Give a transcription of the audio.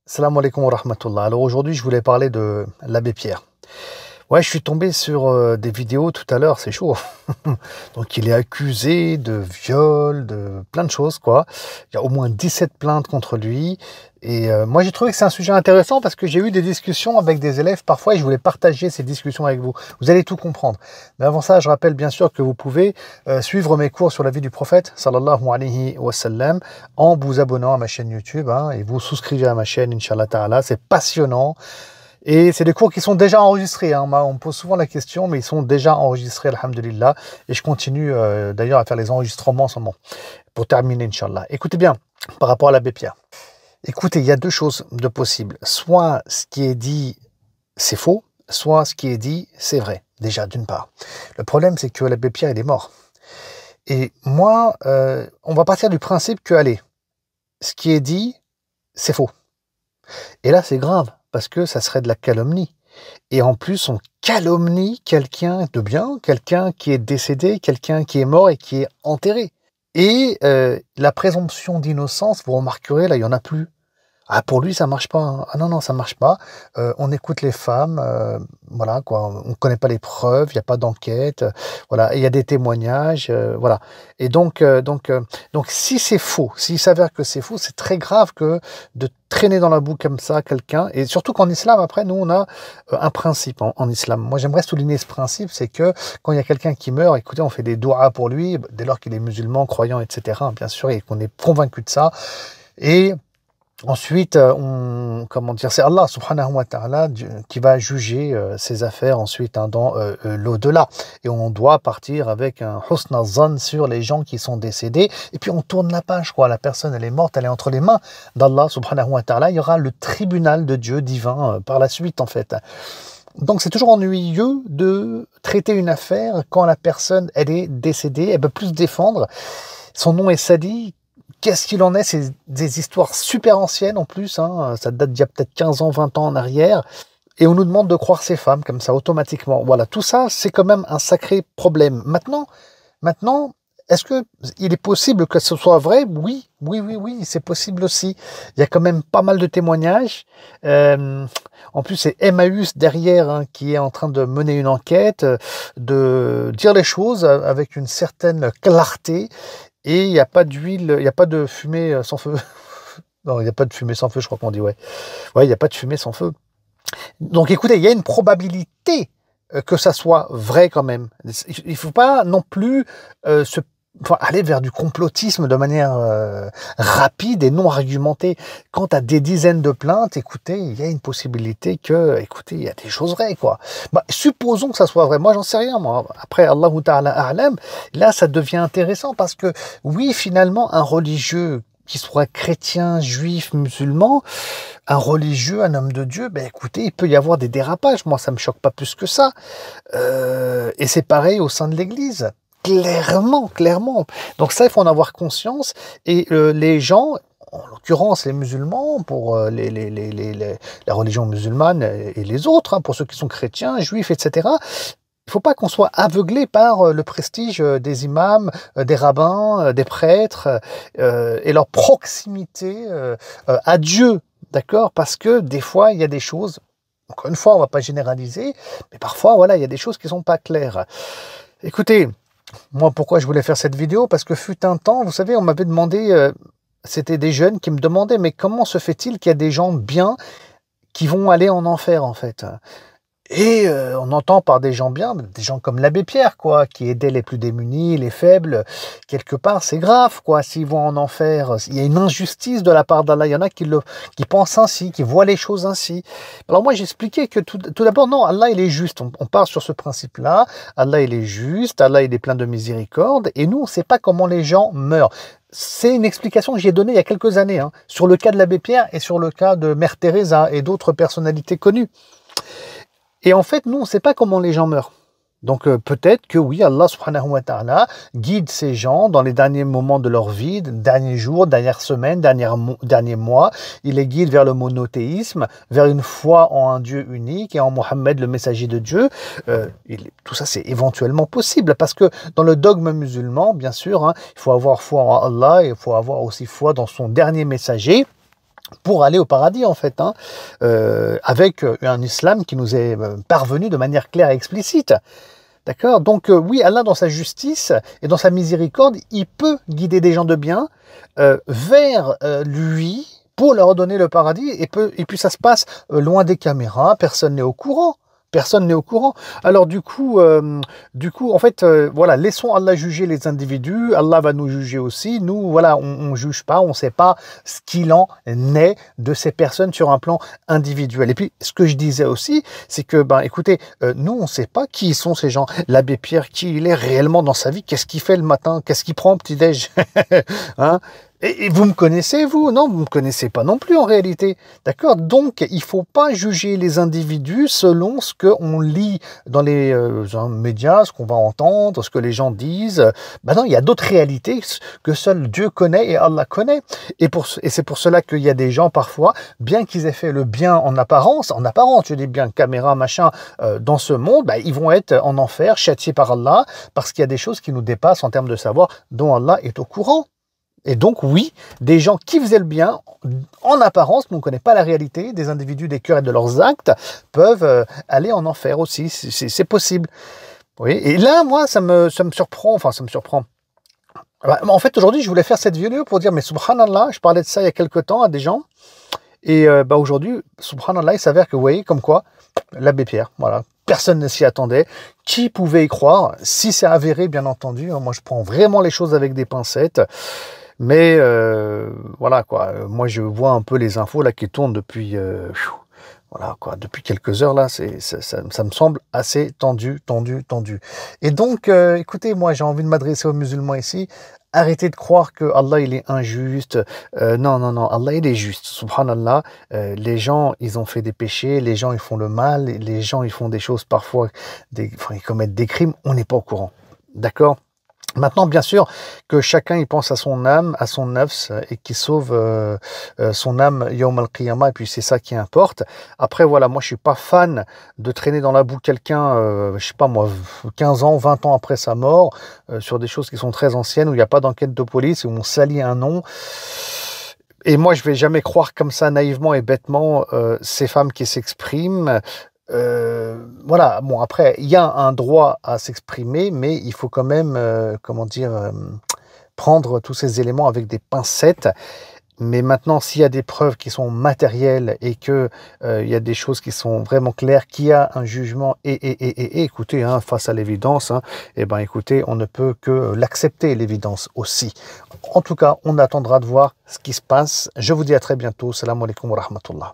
Salam alaikum wa rahmatullah. Alors aujourd'hui, je voulais parler de l'abbé Pierre. Ouais, je suis tombé sur des vidéos tout à l'heure, c'est chaud. Donc il est accusé de viol, de plein de choses, quoi. Il y a au moins 17 plaintes contre lui. Et moi, j'ai trouvé que c'est un sujet intéressant parce que j'ai eu des discussions avec des élèves parfois et je voulais partager ces discussions avec vous. Vous allez tout comprendre. Mais avant ça, je rappelle bien sûr que vous pouvez suivre mes cours sur la vie du prophète, sallallahu alayhi wa sallam, en vous abonnant à ma chaîne YouTube, hein, et vous souscrivez à ma chaîne, Inch'Allah Ta'ala. C'est passionnant. Et c'est des cours qui sont déjà enregistrés, hein. On me pose souvent la question, mais ils sont déjà enregistrés, alhamdulillah. Et je continue d'ailleurs à faire les enregistrements en ce moment, pour terminer, Inch'Allah. Écoutez bien, par rapport à l'abbé Pierre. Écoutez, il y a deux choses de possibles. Soit ce qui est dit, c'est faux, soit ce qui est dit, c'est vrai, déjà, d'une part. Le problème, c'est que l'abbé Pierre, il est mort. Et moi, on va partir du principe que, allez, ce qui est dit, c'est faux. Et là, c'est grave, parce que ça serait de la calomnie. Et en plus, on calomnie quelqu'un de bien, quelqu'un qui est décédé, quelqu'un qui est mort et qui est enterré. Et la présomption d'innocence, vous remarquerez, là, il n'y en a plus. Ah, pour lui, ça marche pas, hein. Ah non, non, ça marche pas. On écoute les femmes, voilà, quoi. On connaît pas les preuves, il n'y a pas d'enquête, voilà. Il y a des témoignages, voilà. Et donc, si c'est faux, s'il s'avère que c'est faux, c'est très grave que de traîner dans la boue comme ça quelqu'un. Et surtout qu'en islam, après, nous, on a un principe en islam. Moi, j'aimerais souligner ce principe, c'est que quand il y a quelqu'un qui meurt, écoutez, on fait des doigts pour lui, dès lors qu'il est musulman, croyant, etc., bien sûr, et qu'on est convaincu de ça. Et ensuite, c'est Allah subhanahu wa ta'ala qui va juger ses affaires ensuite, hein, dans l'au-delà. Et on doit partir avec un husn al-zan sur les gens qui sont décédés. Et puis on tourne la page, quoi. La personne, elle est morte, elle est entre les mains d'Allah subhanahu wa ta'ala. Il y aura le tribunal de Dieu divin par la suite, en fait. Donc c'est toujours ennuyeux de traiter une affaire quand la personne, elle est décédée. Elle peut plus se défendre. Son nom est Sadi. Qu'est-ce qu'il en est? C'est des histoires super anciennes en plus, hein. Ça date d'il y a peut-être 15 ans, 20 ans en arrière. Et on nous demande de croire ces femmes comme ça, automatiquement. Voilà, tout ça, c'est quand même un sacré problème. Maintenant, est-ce qu'il est possible que ce soit vrai? Oui, c'est possible aussi. Il y a quand même pas mal de témoignages. En plus, c'est Emmaüs derrière, hein, qui est en train de mener une enquête, de dire les choses avec une certaine clarté. Et il n'y a pas d'huile, il n'y a pas de fumée sans feu. Non, il n'y a pas de fumée sans feu, je crois qu'on dit, ouais. Ouais, il n'y a pas de fumée sans feu. Donc écoutez, il y a une probabilité que ça soit vrai quand même. Il ne faut pas non plus aller vers du complotisme de manière rapide et non argumentée. Quand tu as des dizaines de plaintes, écoutez, il y a une possibilité que, écoutez, il y a des choses vraies, quoi. Bah, supposons que ça soit vrai. Moi, j'en sais rien, moi. Après, Allahu Ta'ala a'lam, là, ça devient intéressant parce que, oui, finalement, un religieux, qu'il soit chrétien, juif, musulman, un religieux, un homme de Dieu, ben écoutez, il peut y avoir des dérapages. Moi, ça me choque pas plus que ça. Et c'est pareil au sein de l'Église. Clairement. Donc ça, il faut en avoir conscience. Et les gens, en l'occurrence les musulmans, pour la religion musulmane et les autres, hein, pour ceux qui sont chrétiens, juifs, etc., il ne faut pas qu'on soit aveuglé par le prestige des imams, des rabbins, des prêtres et leur proximité à Dieu, d'accord? Parce que des fois, il y a des choses, encore une fois, on ne va pas généraliser, mais parfois, voilà, il y a des choses qui ne sont pas claires. Écoutez, moi, pourquoi je voulais faire cette vidéo? Parce que fut un temps, vous savez, on m'avait demandé, c'était des jeunes qui me demandaient, mais comment se fait-il qu'il y a des gens bien qui vont aller en enfer, en fait? Et on entend par des gens bien, des gens comme l'abbé Pierre, quoi, qui aidaient les plus démunis, les faibles. Quelque part, c'est grave, quoi, s'ils vont en enfer. Il y a une injustice de la part d'Allah. Il y en a qui pensent ainsi, qui voient les choses ainsi. Alors moi, j'expliquais que tout d'abord, non, Allah, il est juste. On part sur ce principe-là. Allah, il est juste. Allah, il est plein de miséricorde. Et nous, on ne sait pas comment les gens meurent. C'est une explication que j'ai donnée il y a quelques années, hein, sur le cas de l'abbé Pierre et sur le cas de Mère Teresa et d'autres personnalités connues. Et en fait, nous, on ne sait pas comment les gens meurent. Donc peut-être que oui, Allah subhanahu wa ta'ala guide ces gens dans les derniers moments de leur vie, derniers jours, dernières semaines, derniers mois. Il les guide vers le monothéisme, vers une foi en un Dieu unique et en Mohammed, le messager de Dieu. Tout ça, c'est éventuellement possible parce que dans le dogme musulman, bien sûr, hein, il faut avoir foi en Allah et il faut avoir aussi foi dans son dernier messager. pour aller au paradis, en fait, hein, avec un islam qui nous est parvenu de manière claire et explicite. D'accord? Donc oui, Allah, dans sa justice et dans sa miséricorde, il peut guider des gens de bien vers lui pour leur donner le paradis. Et puis ça se passe loin des caméras, personne n'est au courant. Personne n'est au courant. Alors du coup, en fait, voilà, laissons Allah juger les individus. Allah va nous juger aussi. Nous, voilà, on juge pas, on sait pas ce qu'il en est de ces personnes sur un plan individuel. Et puis, ce que je disais aussi, c'est que, ben, écoutez, nous, on sait pas qui sont ces gens. L'abbé Pierre, qui il est réellement dans sa vie, qu'est-ce qu'il fait le matin, qu'est-ce qu'il prend au petit-déj, hein? Et vous me connaissez, vous? Non, vous ne me connaissez pas non plus en réalité. D'accord? Donc, il ne faut pas juger les individus selon ce qu'on lit dans les médias, ce qu'on va entendre, ce que les gens disent. Ben non, il y a d'autres réalités que seul Dieu connaît et Allah connaît. Et c'est pour cela qu'il y a des gens, parfois, bien qu'ils aient fait le bien en apparence, je dis bien caméra, machin, dans ce monde, ben, ils vont être en enfer, châtiés par Allah, parce qu'il y a des choses qui nous dépassent en termes de savoir dont Allah est au courant. Et donc, oui, des gens qui faisaient le bien, en apparence, mais on ne connaît pas la réalité, des individus, des cœurs et de leurs actes, peuvent aller en enfer aussi, c'est possible. Oui. Et là, moi, ça me surprend, enfin, ça me surprend. En fait, aujourd'hui, je voulais faire cette vidéo pour dire, mais subhanallah, je parlais de ça il y a quelques temps à des gens, et aujourd'hui, subhanallah, il s'avère que, vous voyez, comme quoi, l'abbé Pierre, voilà, personne ne s'y attendait. Qui pouvait y croire? Si c'est avéré, bien entendu, moi, je prends vraiment les choses avec des pincettes. Mais voilà quoi, moi je vois un peu les infos là qui tournent depuis voilà quoi, depuis quelques heures là, ça me semble assez tendu. Et donc écoutez, moi j'ai envie de m'adresser aux musulmans ici. Arrêtez de croire que Allah il est injuste. Non, Allah il est juste. Subhanallah, les gens ils ont fait des péchés, les gens ils font le mal, les gens ils font des choses parfois, ils commettent des crimes, on n'est pas au courant. D'accord? Maintenant, bien sûr, que chacun y pense à son âme, à son nafs, et qui sauve son âme yawm al-qiyamah, et puis c'est ça qui importe. Après, voilà, moi je suis pas fan de traîner dans la boue quelqu'un, je sais pas moi, 15 ans, 20 ans après sa mort, sur des choses qui sont très anciennes, où il n'y a pas d'enquête de police, où on salit un nom. Et moi, je vais jamais croire comme ça, naïvement et bêtement, ces femmes qui s'expriment. Voilà, bon après, il y a un droit à s'exprimer, mais il faut quand même, comment dire, prendre tous ces éléments avec des pincettes. Mais maintenant, s'il y a des preuves qui sont matérielles et que il y a des choses qui sont vraiment claires, qu'il y a un jugement et écoutez, hein, face à l'évidence, hein, eh ben écoutez, on ne peut que l'accepter, l'évidence aussi. En tout cas, on attendra de voir ce qui se passe. Je vous dis à très bientôt. Salam alaikum wa rahmatullah.